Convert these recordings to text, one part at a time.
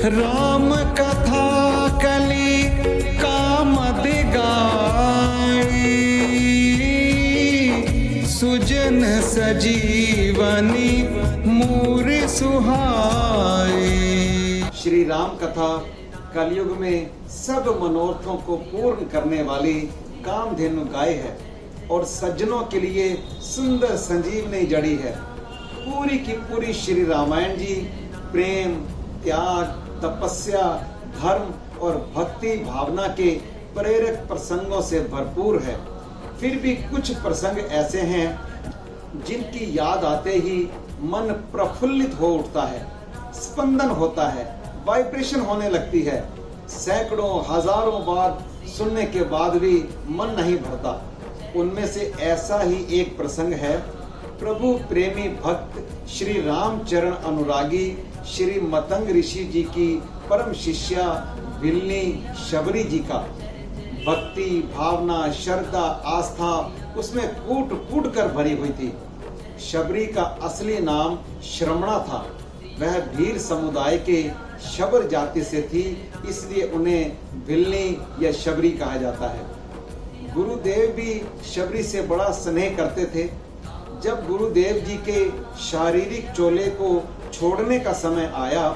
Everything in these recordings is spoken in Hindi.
राम कथा कली कामद गाई, सुजन सजीवनी मूर सुहाई। श्री राम कथा कलयुग में सब मनोरथों को पूर्ण करने वाली कामधेनु गाय है और सज्जनों के लिए सुंदर संजीवनी जड़ी है। पूरी की पूरी श्री रामायण जी प्रेम, त्याग, तपस्या, धर्म और भक्ति भावना के प्रेरक प्रसंगों से भरपूर है। फिर भी कुछ प्रसंग ऐसे हैं जिनकी याद आते ही मन प्रफुल्लित हो उठता है, स्पंदन होता है, वाइब्रेशन होने लगती है। सैकड़ों हजारों बार सुनने के बाद भी मन नहीं भरता। उनमें से ऐसा ही एक प्रसंग है प्रभु प्रेमी भक्त श्री रामचरण अनुरागी श्री मतंग ऋषि जी की परम शिष्या भिल्लनी शबरी जी का। भक्ति, भावना, श्रद्धा, आस्था उसमें कूट कूट कर भरी हुई थी। शबरी का असली नाम श्रमणा था। वह भीर समुदाय के शबर जाति से थी, इसलिए उन्हें भिल्लनी या शबरी कहा जाता है। गुरुदेव भी शबरी से बड़ा स्नेह करते थे। जब गुरुदेव जी के शारीरिक चोले को छोड़ने का समय आया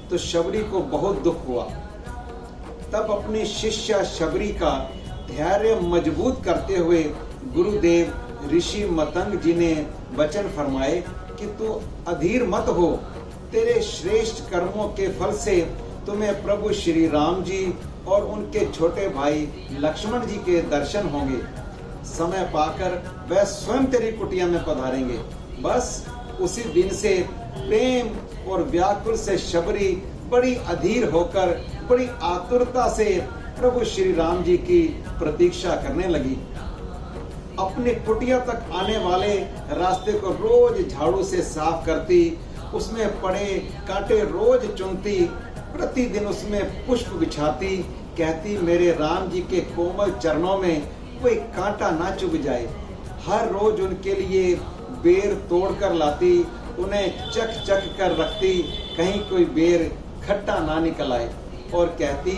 तो शबरी को बहुत दुख हुआ। तब अपनी शिष्या शबरी का धैर्य मजबूत करते हुए गुरुदेव ऋषि मतंग जी ने वचन फरमाए कि तू अधीर मत हो। तेरे श्रेष्ठ कर्मों के फल से तुम्हें प्रभु श्री राम जी और उनके छोटे भाई लक्ष्मण जी के दर्शन होंगे। समय पाकर वह स्वयं तेरी कुटिया में पधारेंगे। बस उसी दिन से प्रेम और व्याकुल से शबरी बड़ी अधीर होकर बड़ी आतुरता से प्रभु श्री राम जी की प्रतीक्षा करने लगी। अपने कुटिया तक आने वाले रास्ते को रोज झाड़ू से साफ करती, उसमें पड़े कांटे रोज चुनती, प्रतिदिन उसमें पुष्प बिछाती, कहती मेरे राम जी के कोमल चरणों में कोई कांटा ना चुभ जाए। हर रोज उनके लिए बेर तोड़ कर लाती, उन्हें चख चख कर रखती, कहीं कोई बेर खट्टा ना निकल आए, और कहती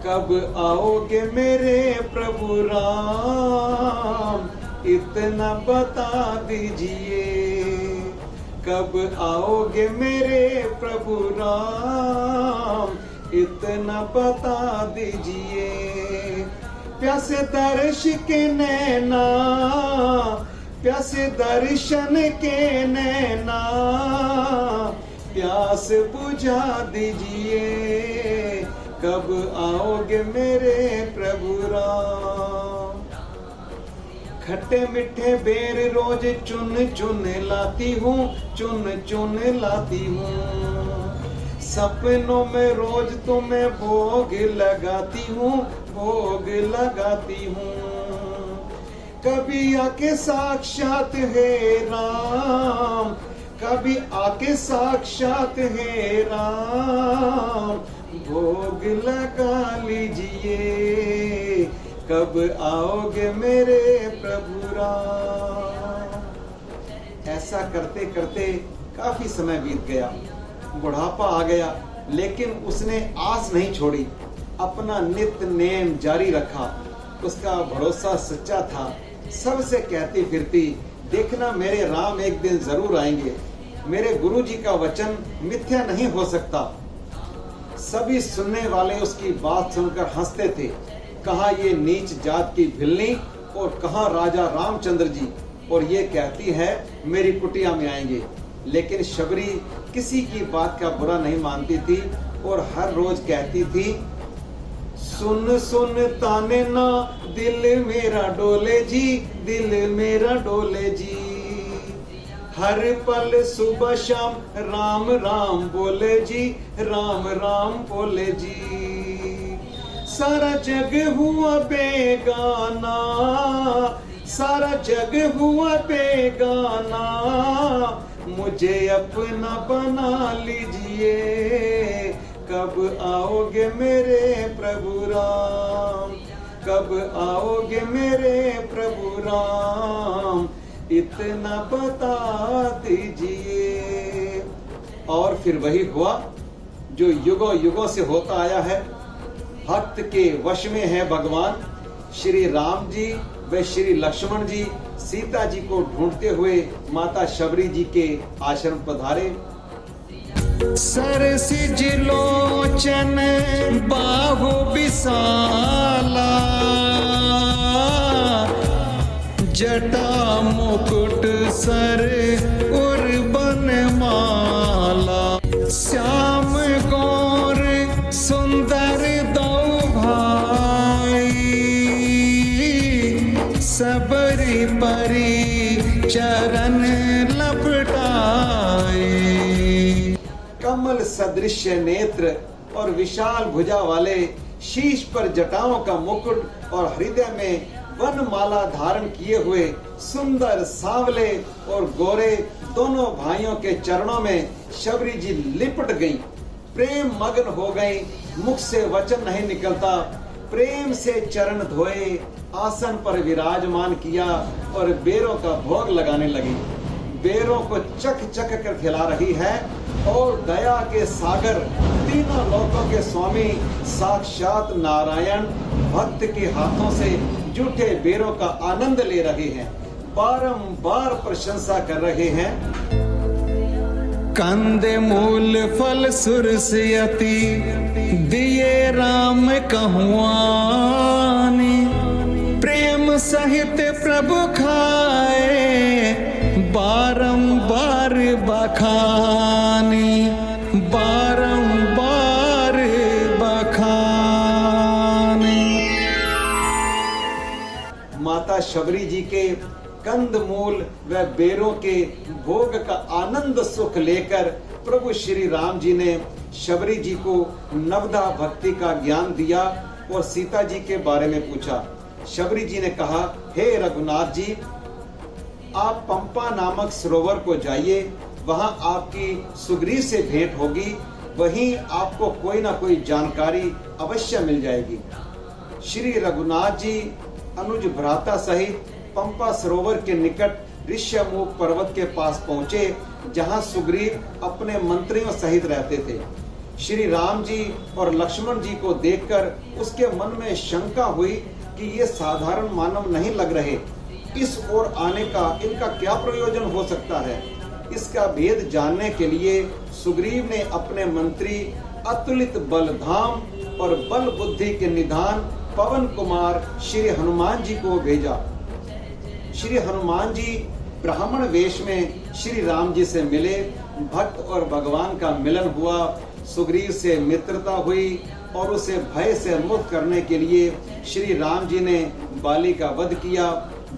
कब आओगे मेरे प्रभु राम, इतना बता दीजिए। कब आओगे मेरे प्रभु राम, इतना बता दीजिए। प्यासे दर्श के नैना, प्यासे दर्शन के नैना, प्यास बुझा दीजिए। कब आओगे मेरे प्रभु राम। खट्टे मीठे बेर रोज चुन चुन लाती हूँ, चुन चुन लाती हूँ। सपनों में रोज तुम्हें भोग लगाती हूँ, भोग लगाती हूँ। कभी आके साक्षात है राम, कभी आके साक्षात है राम, भोग लगा लीजिए। कब आओगे मेरे प्रभु राम। ऐसा करते करते काफी समय बीत गया, बुढ़ापा आ गया, लेकिन उसने आस नहीं छोड़ी, अपना नित्य नेम जारी रखा। उसका भरोसा सच्चा था। सबसे कहती फिरती देखना मेरे राम एक दिन जरूर आएंगे, मेरे गुरु जी का वचन मिथ्या नहीं हो सकता। सभी सुनने वाले उसकी बात सुनकर हंसते थे। कहा ये नीच जात की भिल्लनी और कहा राजा रामचंद्र जी, और ये कहती है मेरी कुटिया में आएंगे। लेकिन शबरी किसी की बात का बुरा नहीं मानती थी और हर रोज कहती थी सुन सुन ताने ना दिल मेरा डोले जी, दिल मेरा डोले जी। हर पल सुबह शाम राम राम बोले जी, राम राम बोले जी। सारा जग हुआ बेगाना, सारा जग हुआ बेगाना, मुझे अपना बना लीजिए। कब आओगे मेरे प्रभु राम, कब आओगे मेरे प्रभु राम, इतना बता दीजिए। और फिर वही हुआ। जो युगों युगों से होता आया है। भक्त के वश में है भगवान। श्री राम जी व श्री लक्ष्मण जी सीता जी को ढूंढते हुए माता शबरी जी के आश्रम पधारे। सरसिज लोचन बाहु विशाला, जटा मुकुट सर उर्बन माला, श्याम गौर सुंदर दो भाई, सबरी परी चरण लपटाए। कमल सदृश नेत्र और विशाल भुजा वाले, शीश पर जटाओं का मुकुट और हृदय में वनमाला धारण किए हुए सुंदर सांवले और गोरे दोनों भाइयों के चरणों में शबरी जी लिपट गईं। प्रेम मग्न हो गई, मुख से वचन नहीं निकलता। प्रेम से चरण धोए, आसन पर विराजमान किया और बेरों का भोग लगाने लगी। बेरों को चख चख कर खिला रही है और दया के सागर, तीनों लोकों के स्वामी साक्षात नारायण भक्त के हाथों से जूठे बेरों का आनंद ले रहे हैं, बारंबार प्रशंसा कर रहे हैं। कंद मूल फल सुरसयति, दिए राम कहुआनी, प्रेम सहित प्रभु खाए, बारंबार बखानी, बारंबार बखानी। माता शबरी जी के कंदमूल व बेरों के भोग का आनंद सुख लेकर प्रभु श्री राम जी ने शबरी जी को नवधा भक्ति का ज्ञान दिया और सीता जी के बारे में पूछा। शबरी जी ने कहा, हे रघुनाथ जी, आप पंपा नामक सरोवर को जाइए, वहां आपकी सुग्रीव से भेंट होगी, वहीं आपको कोई ना कोई जानकारी अवश्य मिल जाएगी। श्री रघुनाथ जी अनुज भ्राता सहित पंपा सरोवर के निकट ऋष्यमुख पर्वत के पास पहुंचे, जहां सुग्रीव अपने मंत्रियों सहित रहते थे। श्री राम जी और लक्ष्मण जी को देखकर उसके मन में शंका हुई कि ये साधारण मानव नहीं लग रहे, इस ओर आने का इनका क्या प्रयोजन हो सकता है। इसका भेद जानने के लिए सुग्रीव ने अपने मंत्री अतुलित बलधाम और बल बुद्धि के निधान पवन कुमार श्री हनुमान जी को भेजा। श्री हनुमान जी ब्राह्मण वेश में श्री राम जी से मिले, भक्त और भगवान का मिलन हुआ। सुग्रीव से मित्रता हुई और उसे भय से मुक्त करने के लिए श्री राम जी ने बाली का वध किया।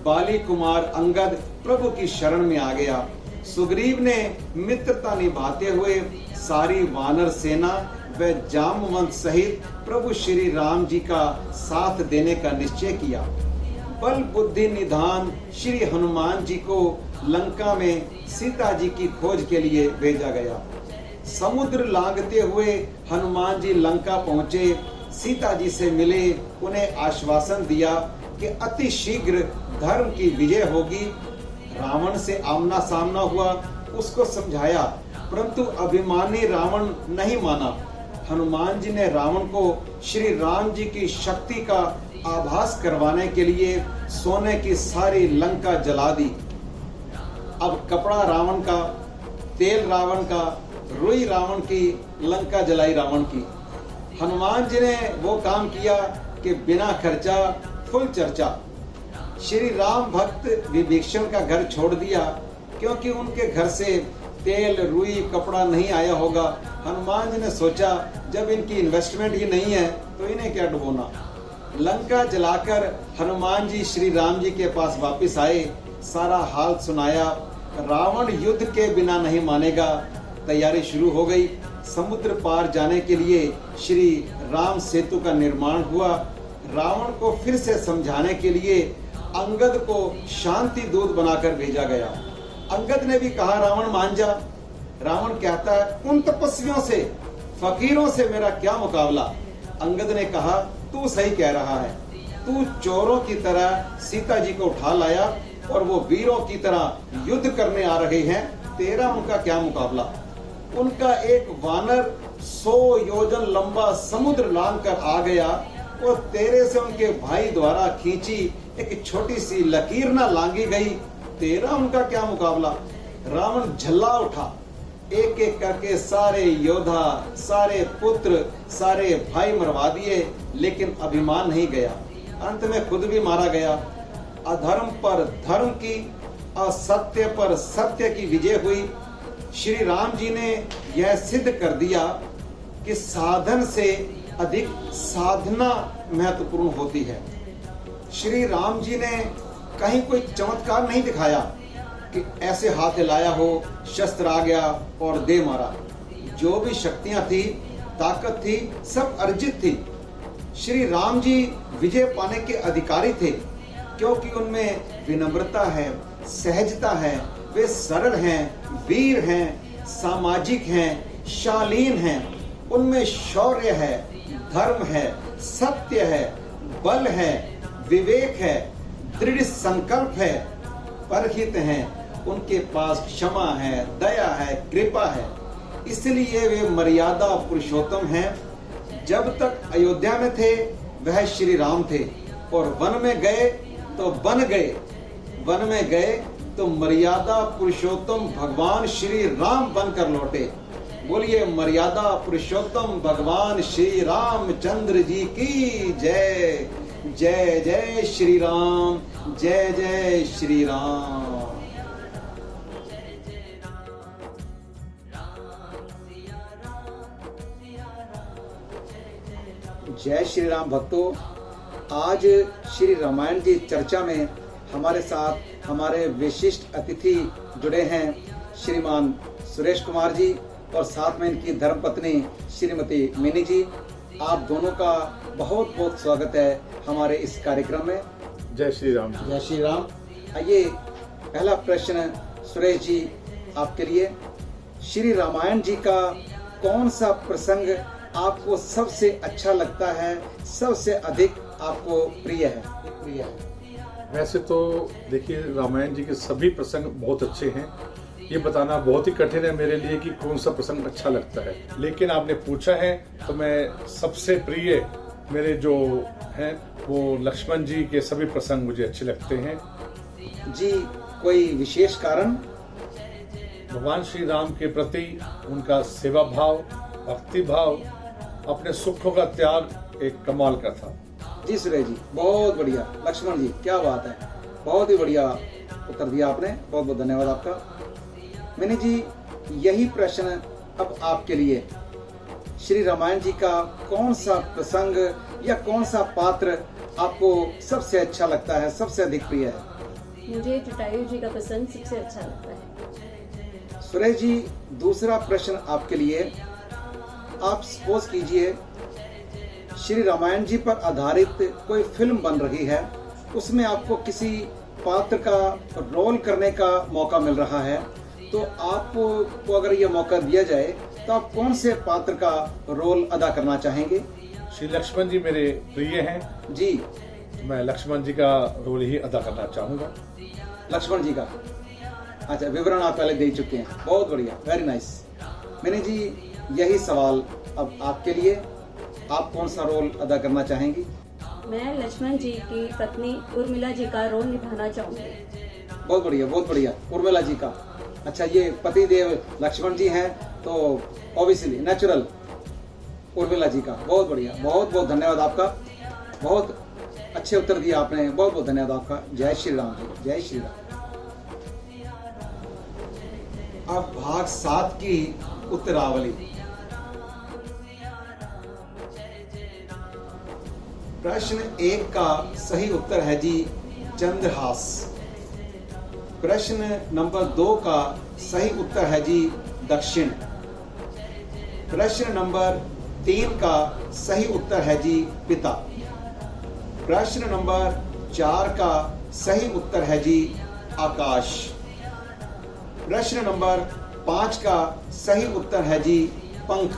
बाली कुमार अंगद प्रभु की शरण में आ गया। सुग्रीव ने मित्रता निभाते हुए सारी वानर सेना व जामवंत सहित प्रभु श्री राम जी का साथ देने का निश्चय किया। बल बुद्धि निधान श्री हनुमान जी को लंका में सीता जी की खोज के लिए भेजा गया। समुद्र लांघते हुए हनुमान जी लंका पहुंचे, सीता जी से मिले, उन्हें आश्वासन दिया कि अति शीघ्र धर्म की विजय होगी। रावण से आमना सामना हुआ, उसको समझाया, परंतु अभिमानी रावण नहीं माना। हनुमान जी ने रावण को श्री राम जी की शक्ति का आभास करवाने के लिए सोने की सारी लंका जला दी। अब कपड़ा रावण का, तेल रावण का, रुई रावण की, लंका जलाई रावण की। हनुमान जी ने वो काम किया कि बिना खर्चा फुल चर्चा। श्री राम भक्त विभीषण का घर छोड़ दिया, क्योंकि उनके घर से तेल रुई कपड़ा नहीं आया होगा। हनुमान जी ने सोचा, जब इनकी इन्वेस्टमेंट ही नहीं है तो इन्हें क्या डुबोना। लंका जलाकर हनुमान जी श्री राम जी के पास वापस आए, सारा हाल सुनाया। रावण युद्ध के बिना नहीं मानेगा। तैयारी शुरू हो गई। समुद्र पार जाने के लिए श्री राम सेतु का निर्माण हुआ। रावण को फिर से समझाने के लिए अंगद को शांति दूत बनाकर भेजा गया। अंगद ने भी कहा, रावण मान जा। रावण कहता है, उन तपस्वियों से, फकीरों से मेरा क्या मुकाबला। अंगद ने कहा, तू सही कह रहा है, तू चोरों की तरह सीता जी को उठा लाया और वो वीरों की तरह युद्ध करने आ रहे हैं, तेरा उनका क्या मुकाबला। उनका एक वानर 100 योजन लंबा समुद्र लांग कर आ गया और तेरे से उनके भाई द्वारा खींची एक छोटी सी लकीर ना लांगी गई, तेरा उनका क्या मुकाबला। रावण झल्ला उठा, एक एक करके सारे योद्धा, सारे पुत्र, सारे भाई मरवा दिए, लेकिन अभिमान नहीं गया। अंत में खुद भी मारा गया। अधर्म पर धर्म की, असत्य पर सत्य की विजय हुई। श्री राम जी ने यह सिद्ध कर दिया कि साधन से अधिक साधना महत्वपूर्ण होती है। श्री राम जी ने कहीं कोई चमत्कार नहीं दिखाया कि ऐसे हाथ हिलाया हो, शस्त्र आ गया और दे मारा। जो भी शक्तियां थी, ताकत थी, सब अर्जित थी। श्री राम जी विजय पाने के अधिकारी थे, क्योंकि उनमें विनम्रता है, सहजता है, वे सरल हैं, वीर हैं, सामाजिक हैं, शालीन हैं। उनमें शौर्य है, धर्म है, सत्य है, बल है, विवेक है, दृढ़ संकल्प है, परहित हैं। उनके पास क्षमा है, दया है, कृपा है। इसलिए वे मर्यादा पुरुषोत्तम हैं। जब तक अयोध्या में थे वह श्री राम थे, और वन में गए तो बन गए। वन में गए तो मर्यादा पुरुषोत्तम भगवान श्री राम बनकर लौटे। बोलिए मर्यादा पुरुषोत्तम भगवान श्री रामचंद्र जी की जय। जय जय श्री राम, जय जय श्री राम। जय श्री राम भक्तों, आज श्री रामायण जी चर्चा में हमारे साथ हमारे विशिष्ट अतिथि जुड़े हैं, श्रीमान सुरेश कुमार जी और साथ में इनकी धर्मपत्नी श्रीमती मिनी जी। आप दोनों का बहुत बहुत स्वागत है हमारे इस कार्यक्रम में। जय श्री राम। जय श्री राम। आइए पहला प्रश्न सुरेश जी आपके लिए, श्री रामायण जी का कौन सा प्रसंग आपको सबसे अच्छा लगता है, सबसे अधिक आपको प्रिय है? वैसे तो देखिए रामायण जी के सभी प्रसंग बहुत अच्छे हैं। ये बताना बहुत ही कठिन है मेरे लिए कि कौन सा प्रसंग अच्छा लगता है, लेकिन आपने पूछा है तो मैं सबसे प्रिय मेरे जो हैं वो लक्ष्मण जी के सभी प्रसंग मुझे अच्छे लगते हैं। जी, कोई विशेष कारण? भगवान श्री राम के प्रति उनका सेवा भाव, भक्ति भाव, अपने सुखों का त्याग एक कमाल का था। जी सुरेश जी, बहुत बढ़िया। लक्ष्मण जी, क्या बात है, बहुत ही बढ़िया उत्तर दिया आपने, बहुत बहुत धन्यवाद आपका। मिनी जी, यही प्रश्न अब आपके लिए, श्री रामायण जी का कौन सा प्रसंग या कौन सा पात्र आपको सबसे अच्छा लगता है, सबसे अधिक प्रिय है? मुझे जटायु जी का प्रसंग सबसे अच्छा लगता है। सुरेश जी, दूसरा प्रश्न आपके लिए, आप सपोज कीजिए श्री रामायण जी पर आधारित कोई फिल्म बन रही है, उसमें आपको किसी पात्र का रोल करने का मौका मिल रहा है, तो आपको अगर यह मौका दिया जाए तो आप कौन से पात्र का रोल अदा करना चाहेंगे? श्री लक्ष्मण जी मेरे प्रिय हैं जी। मैं लक्ष्मण जी का रोल ही अदा करना चाहूँगा। लक्ष्मण जी का, अच्छा, विवरण आप पहले दे चुके हैं, बहुत बढ़िया, वेरी नाइस। मैंने जी यही सवाल अब आपके लिए, आप कौन सा रोल अदा करना चाहेंगी? मैं लक्ष्मण जी की पत्नी उर्मिला जी का रोल निभाना चाहूंगी। बहुत बढ़िया, बहुत बढ़िया, उर्मिला जी का। अच्छा, ये पति देव लक्ष्मण जी हैं तो ऑब्वियसली नेचुरल उर्मिला जी का। बहुत बढ़िया, बहुत बहुत धन्यवाद आपका, बहुत अच्छे उत्तर दिया आपने, बहुत बहुत धन्यवाद आपका। जय श्री राम जी, जय श्री राम। अब भाग 7 की उत्तरावली। प्रश्न 1 का सही उत्तर है जी चंद्रहास। प्रश्न नंबर 2 का सही उत्तर है जी दक्षिण। प्रश्न नंबर 3 का सही उत्तर है जी पिता। प्रश्न नंबर 4 का सही उत्तर है जी आकाश। प्रश्न नंबर 5 का सही उत्तर है जी पंख।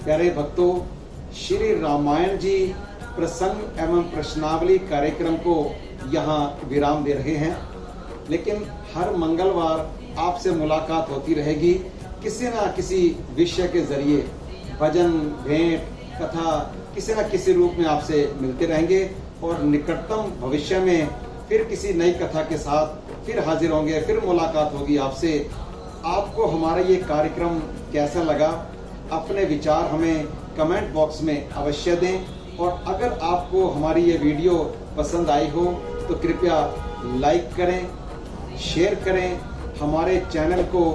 प्यारे भक्तों, श्री रामायण जी प्रसंग एवं प्रश्नावली कार्यक्रम को यहाँ विराम दे रहे हैं, लेकिन हर मंगलवार आपसे मुलाकात होती रहेगी, किसी ना किसी विषय के जरिए भजन, भेंट, कथा किसी न किसी रूप में आपसे मिलते रहेंगे और निकटतम भविष्य में फिर किसी नई कथा के साथ फिर हाजिर होंगे, फिर मुलाकात होगी आपसे। आपको हमारा ये कार्यक्रम कैसा लगा, अपने विचार हमें कमेंट बॉक्स में अवश्य दें और अगर आपको हमारी ये वीडियो पसंद आई हो तो कृपया लाइक करें, शेयर करें, हमारे चैनल को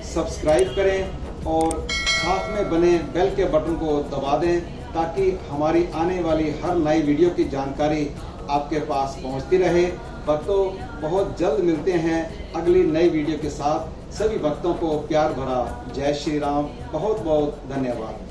सब्सक्राइब करें और साथ में बने बेल के बटन को दबा दें ताकि हमारी आने वाली हर नई वीडियो की जानकारी आपके पास पहुंचती रहे। भक्तों, बहुत जल्द मिलते हैं अगली नई वीडियो के साथ। सभी भक्तों को प्यार भरा जय श्री राम। बहुत बहुत धन्यवाद।